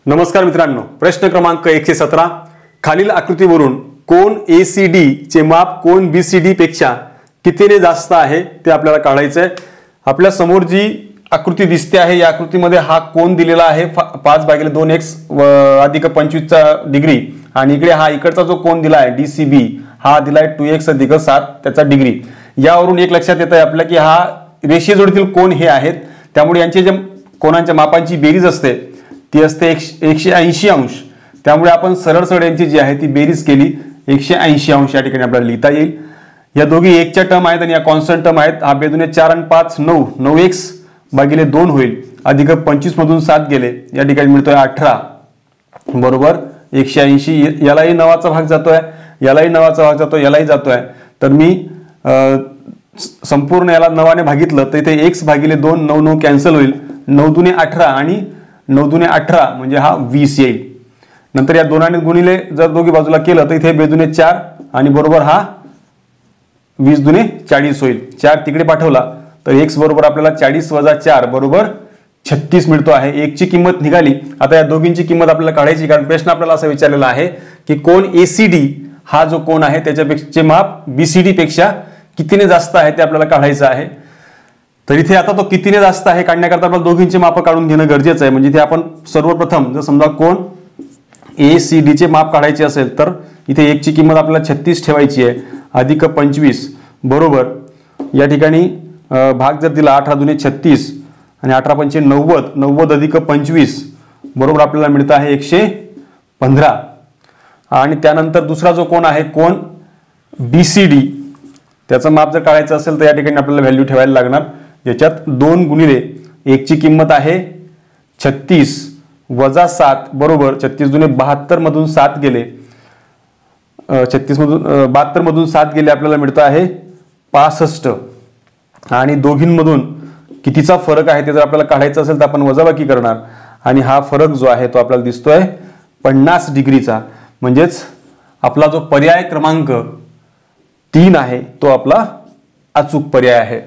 नमस्कार मित्रांनो, प्रश्न क्रमांक 117 खालील आकृतीवरून कोन ACD चे माप कोन BCD पेक्षा कितीने जास्त आहे ते आपल्याला काढायचं आहे। आपल्या समोर जी आकृती दिसते आहे या आकृतीमध्ये हा कोन दिलेला आहे 5/2x अधिक 25 चा डिग्री आणि इकडे हा इकडचा जो कोन दिला आहे DCB हा दिलाय 2x अधिक 7 त्याचा डिग्री। यावरून एक लक्षात येतं आपल्याला की हा रेषीय जोडीतील कोन हे आहेत, त्यामुळे यांचे जे कोनांच्या मापांची बेरीज असते ती असते 180 अंश। त्यामुळे आपण सरळ सरळ यांची जी आहे ती बेरीज केली 180 अंश या ठिकाणी आपल्याला लिहिता येईल। या दोघी 1 च्या टर्म आहेत आणि या कॉन्स्टंट टर्म आहेत। हा बेदुने 4 आणि 5 9 9x भागिले 2 होईल अधिक 25 मधून 7 गेले या ठिकाणी मिळतोय 18 बरोबर 180। यालाही 9 चा भाग जातोय, यालाही 9 चा भाग जातोय, यालाही जातोय। तर मी संपूर्ण याला 9 ने भागितलं तर इथे x भागिले 2 9 9 कॅन्सल होईल, 9 दुने 18 आणि 9 दुने 18 म्हणजे हा 20 येईल। नंतर या दोनाने गुणिले जर दोघी बाजूला केलं तर इथे बेदुने 4 आणि बरोबर हा 20 दुने 40 होईल। 4 तिकडे पाठवला तर x बरोबर आपल्याला 40 वजा 4 बरोबर 36 मिळतो आहे। 1 ची किंमत निघाली। आता या दोघींची किंमत आपल्याला काढायची, कारण प्रश्न आपल्याला असा विचारलेला आहे की कोन ACD हा जो कोन आहे त्याच्यापेक्षा माप BCD पेक्षा कितीने जास्त आहे ते आपल्याला काढायचं आहे। तर इथे आता तो कितीने जास्त आहे काढण्याकरता आपल्याला दोघींचे माप काढून घेणं गरजेचं आहे। म्हणजे इथे आपण सर्वप्रथम जर समजा कोन ACD चे माप काढायचे असेल तर इथे 1 ची किंमत आपल्याला 36 ठेवायची आहे अधिक 25 बरोबर या ठिकाणी भाग जर दिला 18 दुने 36 आणि 18 पंचे 90 90 अधिक 25 बरोबर आपल्याला मिळतं आहे 115। आणि त्यानंतर दुसरा जो कोन आहे कोन BCD त्याचं माप जर काढायचं असेल तर या ठिकाणी आपल्याला व्हॅल्यू ठेवायला लागणार। याच्यात 2 गुणिले 1 ची किंमत आहे 36 वजा 7 बरोबर 36 दुने 72 मधून 7 गेले 72 मधून 7 गेले आपल्याला मिळतं आहे 65। आणि दोघींमधून कितीचा फरक आहे ते जर आपल्याला काढायचं असेल तर आपण वजाबाकी करणार आणि हा फरक जो आहे तो आपल्याला दिसतोय 50 डिग्रीचा। म्हणजेच आपला जो पर्याय क्रमांक 3 आहे तो आपला अचूक पर्याय आहे।